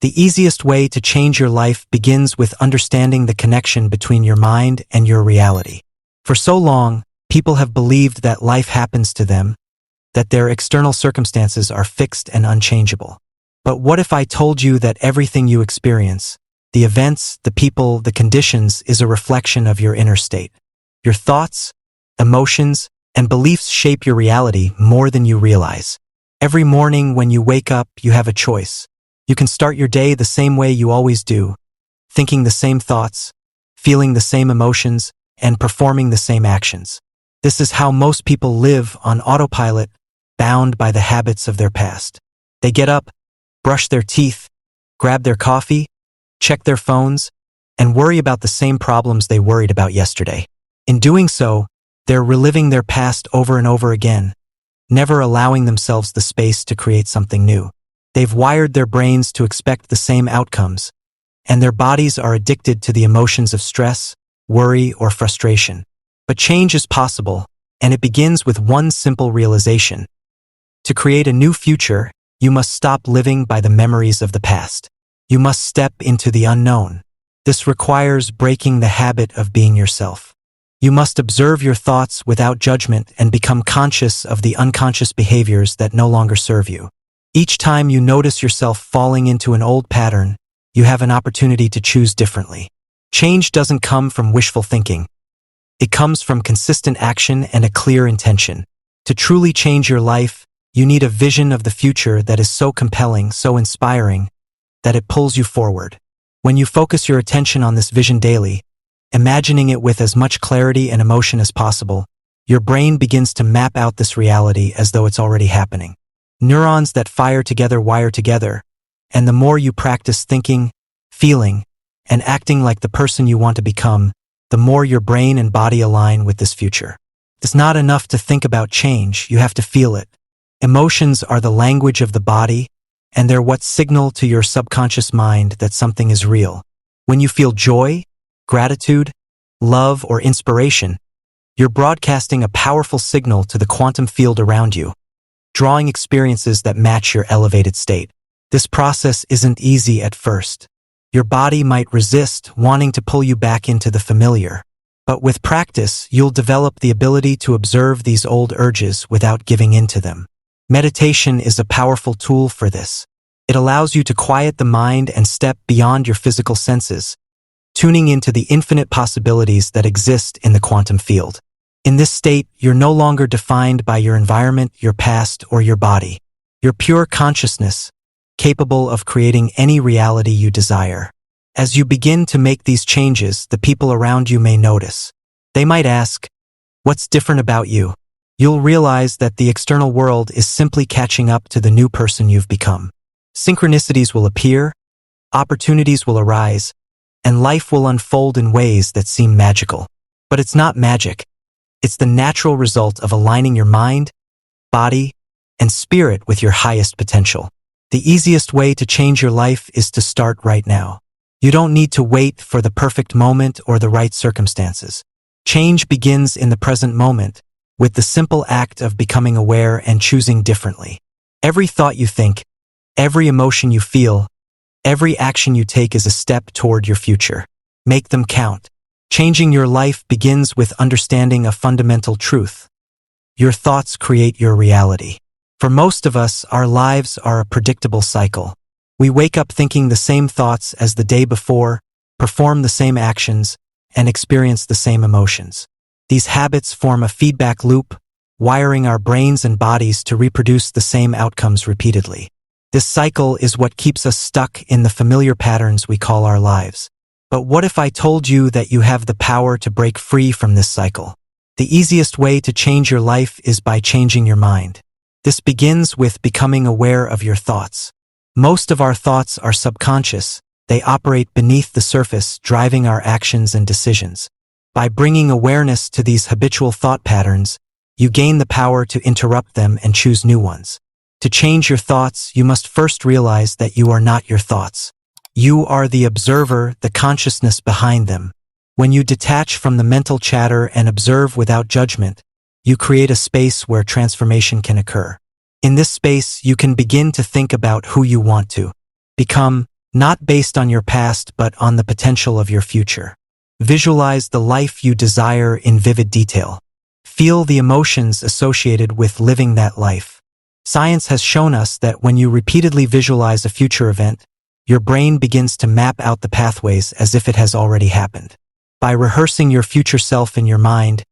The easiest way to change your life begins with understanding the connection between your mind and your reality. For so long, people have believed that life happens to them, that their external circumstances are fixed and unchangeable. But what if I told you that everything you experience, the events, the people, the conditions, is a reflection of your inner state? Your thoughts, emotions, and beliefs shape your reality more than you realize. Every morning when you wake up, you have a choice. You can start your day the same way you always do, thinking the same thoughts, feeling the same emotions, and performing the same actions. This is how most people live, on autopilot, bound by the habits of their past. They get up, brush their teeth, grab their coffee, check their phones, and worry about the same problems they worried about yesterday. In doing so, they're reliving their past over and over again, never allowing themselves the space to create something new. They've wired their brains to expect the same outcomes, and their bodies are addicted to the emotions of stress, worry, or frustration. But change is possible, and it begins with one simple realization. To create a new future, you must stop living by the memories of the past. You must step into the unknown. This requires breaking the habit of being yourself. You must observe your thoughts without judgment and become conscious of the unconscious behaviors that no longer serve you. Each time you notice yourself falling into an old pattern, you have an opportunity to choose differently. Change doesn't come from wishful thinking. It comes from consistent action and a clear intention. To truly change your life, you need a vision of the future that is so compelling, so inspiring, that it pulls you forward. When you focus your attention on this vision daily, imagining it with as much clarity and emotion as possible, your brain begins to map out this reality as though it's already happening. Neurons that fire together wire together, and the more you practice thinking, feeling, and acting like the person you want to become, the more your brain and body align with this future. It's not enough to think about change, you have to feel it. Emotions are the language of the body, and they're what signal to your subconscious mind that something is real. When you feel joy, gratitude, love, or inspiration, you're broadcasting a powerful signal to the quantum field around you, drawing experiences that match your elevated state. This process isn't easy at first. Your body might resist, wanting to pull you back into the familiar. But with practice, you'll develop the ability to observe these old urges without giving in to them. Meditation is a powerful tool for this. It allows you to quiet the mind and step beyond your physical senses, tuning into the infinite possibilities that exist in the quantum field. In this state, you're no longer defined by your environment, your past, or your body. You're pure consciousness, capable of creating any reality you desire. As you begin to make these changes, the people around you may notice. They might ask, "What's different about you?" You'll realize that the external world is simply catching up to the new person you've become. Synchronicities will appear, opportunities will arise, and life will unfold in ways that seem magical. But it's not magic. It's the natural result of aligning your mind, body, and spirit with your highest potential. The easiest way to change your life is to start right now. You don't need to wait for the perfect moment or the right circumstances. Change begins in the present moment, with the simple act of becoming aware and choosing differently. Every thought you think, every emotion you feel, every action you take is a step toward your future. Make them count. Changing your life begins with understanding a fundamental truth. Your thoughts create your reality. For most of us, our lives are a predictable cycle. We wake up thinking the same thoughts as the day before, perform the same actions, and experience the same emotions. These habits form a feedback loop, wiring our brains and bodies to reproduce the same outcomes repeatedly. This cycle is what keeps us stuck in the familiar patterns we call our lives. But what if I told you that you have the power to break free from this cycle? The easiest way to change your life is by changing your mind. This begins with becoming aware of your thoughts. Most of our thoughts are subconscious. They operate beneath the surface, driving our actions and decisions. By bringing awareness to these habitual thought patterns, you gain the power to interrupt them and choose new ones. To change your thoughts, you must first realize that you are not your thoughts. You are the observer, the consciousness behind them. When you detach from the mental chatter and observe without judgment, you create a space where transformation can occur. In this space, you can begin to think about who you want to become, not based on your past but on the potential of your future. Visualize the life you desire in vivid detail. Feel the emotions associated with living that life. Science has shown us that when you repeatedly visualize a future event, your brain begins to map out the pathways as if it has already happened. By rehearsing your future self in your mind,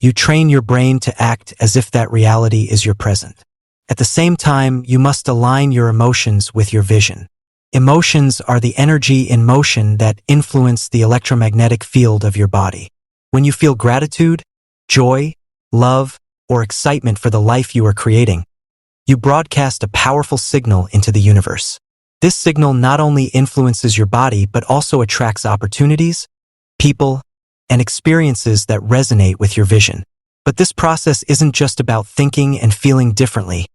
you train your brain to act as if that reality is your present. At the same time, you must align your emotions with your vision. Emotions are the energy in motion that influence the electromagnetic field of your body. When you feel gratitude, joy, love, or excitement for the life you are creating, you broadcast a powerful signal into the universe. This signal not only influences your body but also attracts opportunities, people, and experiences that resonate with your vision. But this process isn't just about thinking and feeling differently.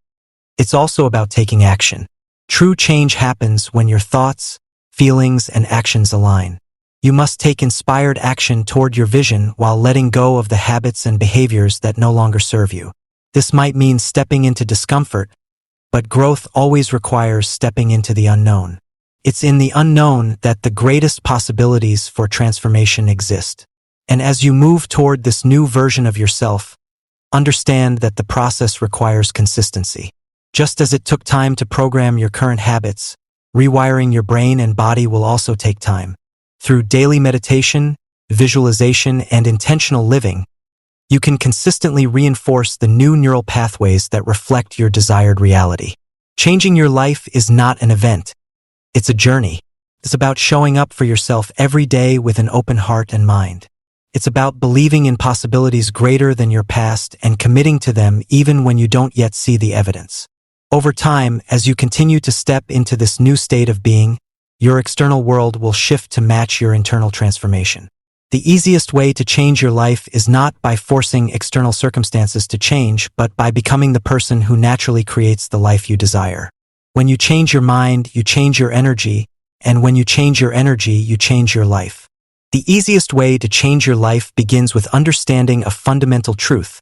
It's also about taking action. True change happens when your thoughts, feelings, and actions align. You must take inspired action toward your vision while letting go of the habits and behaviors that no longer serve you. This might mean stepping into discomfort, but growth always requires stepping into the unknown. It's in the unknown that the greatest possibilities for transformation exist. And as you move toward this new version of yourself, understand that the process requires consistency. Just as it took time to program your current habits, rewiring your brain and body will also take time. Through daily meditation, visualization, and intentional living, you can consistently reinforce the new neural pathways that reflect your desired reality. Changing your life is not an event. It's a journey. It's about showing up for yourself every day with an open heart and mind. It's about believing in possibilities greater than your past and committing to them even when you don't yet see the evidence. Over time, as you continue to step into this new state of being, your external world will shift to match your internal transformation. The easiest way to change your life is not by forcing external circumstances to change, but by becoming the person who naturally creates the life you desire. When you change your mind, you change your energy, and when you change your energy, you change your life. The easiest way to change your life begins with understanding a fundamental truth.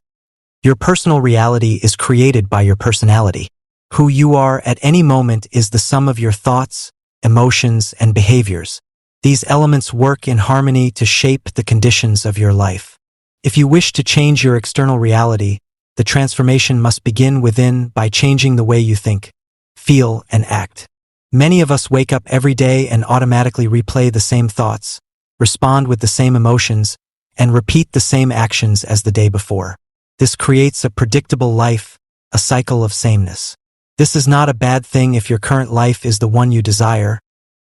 Your personal reality is created by your personality. Who you are at any moment is the sum of your thoughts, emotions, and behaviors. These elements work in harmony to shape the conditions of your life. If you wish to change your external reality, the transformation must begin within by changing the way you think, feel, and act. Many of us wake up every day and automatically replay the same thoughts, respond with the same emotions, and repeat the same actions as the day before. This creates a predictable life, a cycle of sameness. This is not a bad thing if your current life is the one you desire,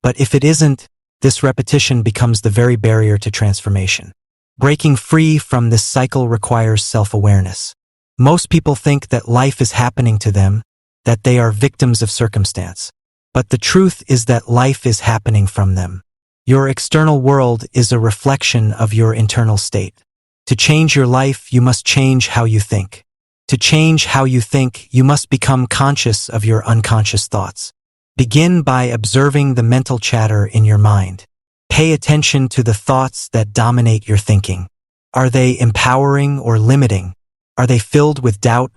but if it isn't, this repetition becomes the very barrier to transformation. Breaking free from this cycle requires self-awareness. Most people think that life is happening to them, that they are victims of circumstance. But the truth is that life is happening from them. Your external world is a reflection of your internal state. To change your life, you must change how you think. To change how you think, you must become conscious of your unconscious thoughts. Begin by observing the mental chatter in your mind. Pay attention to the thoughts that dominate your thinking. Are they empowering or limiting? Are they filled with doubt,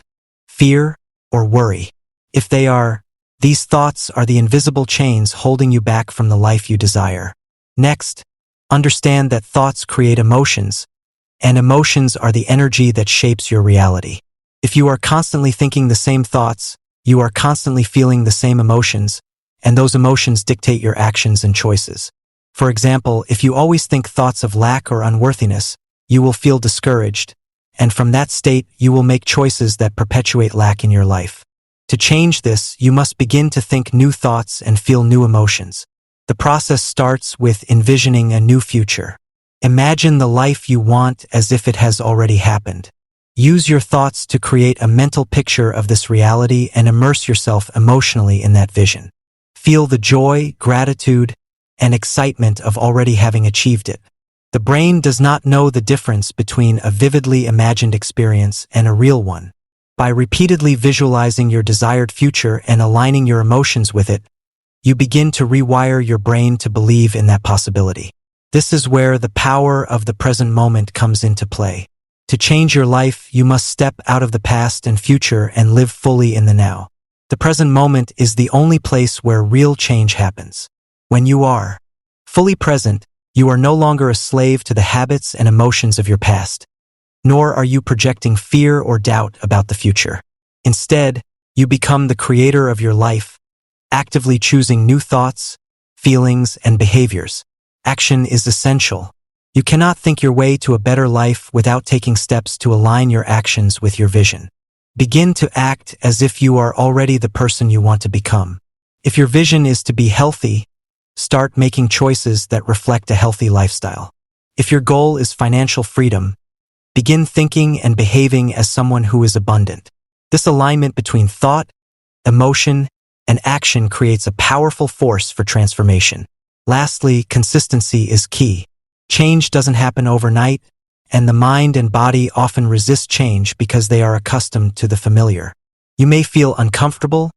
fear, or worry? If they are, these thoughts are the invisible chains holding you back from the life you desire. Next, understand that thoughts create emotions, and emotions are the energy that shapes your reality. If you are constantly thinking the same thoughts, you are constantly feeling the same emotions, and those emotions dictate your actions and choices. For example, if you always think thoughts of lack or unworthiness, you will feel discouraged, and from that state, you will make choices that perpetuate lack in your life. To change this, you must begin to think new thoughts and feel new emotions. The process starts with envisioning a new future. Imagine the life you want as if it has already happened. Use your thoughts to create a mental picture of this reality and immerse yourself emotionally in that vision. Feel the joy, gratitude, and excitement of already having achieved it. The brain does not know the difference between a vividly imagined experience and a real one. By repeatedly visualizing your desired future and aligning your emotions with it, you begin to rewire your brain to believe in that possibility. This is where the power of the present moment comes into play. To change your life, you must step out of the past and future and live fully in the now. The present moment is the only place where real change happens. When you are fully present, you are no longer a slave to the habits and emotions of your past, nor are you projecting fear or doubt about the future. Instead, you become the creator of your life, actively choosing new thoughts, feelings, and behaviors. Action is essential. You cannot think your way to a better life without taking steps to align your actions with your vision. Begin to act as if you are already the person you want to become. If your vision is to be healthy, start making choices that reflect a healthy lifestyle. If your goal is financial freedom, begin thinking and behaving as someone who is abundant. This alignment between thought, emotion, and action creates a powerful force for transformation. Lastly, consistency is key. Change doesn't happen overnight, and the mind and body often resist change because they are accustomed to the familiar. You may feel uncomfortable,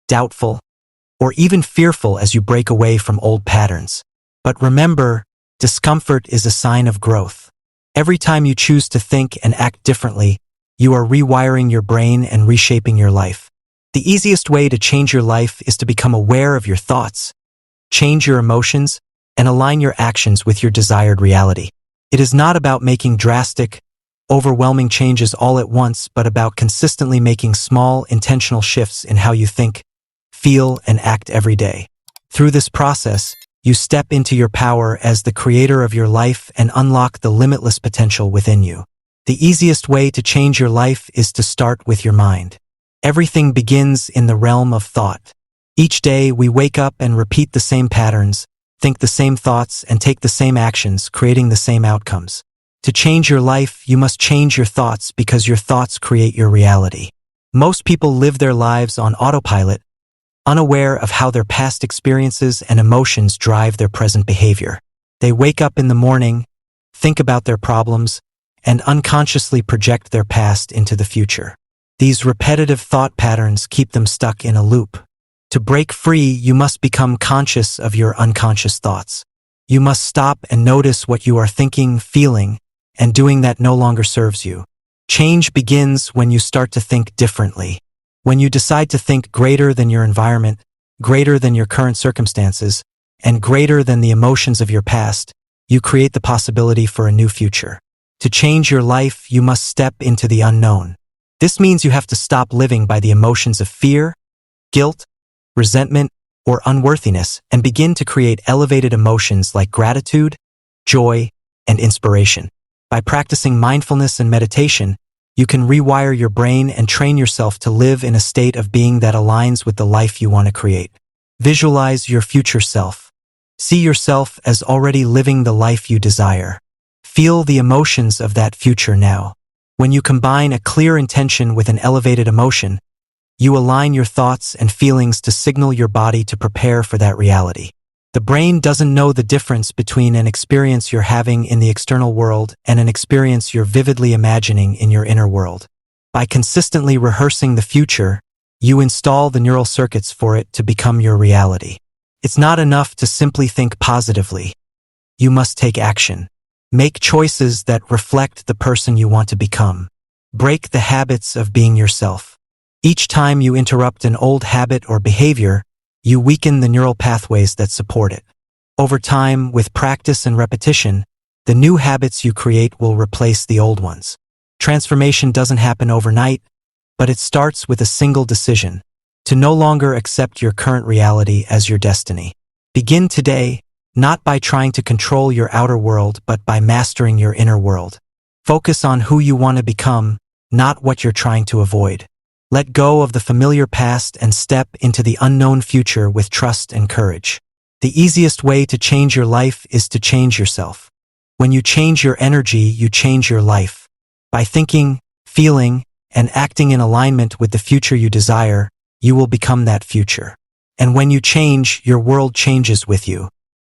doubtful, or even fearful as you break away from old patterns. But remember, discomfort is a sign of growth. Every time you choose to think and act differently, you are rewiring your brain and reshaping your life. The easiest way to change your life is to become aware of your thoughts, change your emotions, and align your actions with your desired reality. It is not about making drastic, overwhelming changes all at once, but about consistently making small, intentional shifts in how you think, feel, and act every day. Through this process, you step into your power as the creator of your life and unlock the limitless potential within you. The easiest way to change your life is to start with your mind. Everything begins in the realm of thought. Each day, we wake up and repeat the same patterns, think the same thoughts, and take the same actions, creating the same outcomes. To change your life, you must change your thoughts because your thoughts create your reality. Most people live their lives on autopilot, unaware of how their past experiences and emotions drive their present behavior. They wake up in the morning, think about their problems, and unconsciously project their past into the future. These repetitive thought patterns keep them stuck in a loop. To break free, you must become conscious of your unconscious thoughts. You must stop and notice what you are thinking, feeling, and doing that no longer serves you. Change begins when you start to think differently. When you decide to think greater than your environment, greater than your current circumstances, and greater than the emotions of your past, you create the possibility for a new future. To change your life, you must step into the unknown. This means you have to stop living by the emotions of fear, guilt, resentment, or unworthiness, and begin to create elevated emotions like gratitude, joy, and inspiration. By practicing mindfulness and meditation, you can rewire your brain and train yourself to live in a state of being that aligns with the life you want to create. Visualize your future self. See yourself as already living the life you desire. Feel the emotions of that future now. When you combine a clear intention with an elevated emotion, you align your thoughts and feelings to signal your body to prepare for that reality. The brain doesn't know the difference between an experience you're having in the external world and an experience you're vividly imagining in your inner world. By consistently rehearsing the future, you install the neural circuits for it to become your reality. It's not enough to simply think positively. You must take action. Make choices that reflect the person you want to become. Break the habits of being yourself. Each time you interrupt an old habit or behavior, you weaken the neural pathways that support it. Over time, with practice and repetition, the new habits you create will replace the old ones. Transformation doesn't happen overnight, but it starts with a single decision: to no longer accept your current reality as your destiny. Begin today, not by trying to control your outer world, but by mastering your inner world. Focus on who you want to become, not what you're trying to avoid. Let go of the familiar past and step into the unknown future with trust and courage. The easiest way to change your life is to change yourself. When you change your energy, you change your life. By thinking, feeling, and acting in alignment with the future you desire, you will become that future. And when you change, your world changes with you.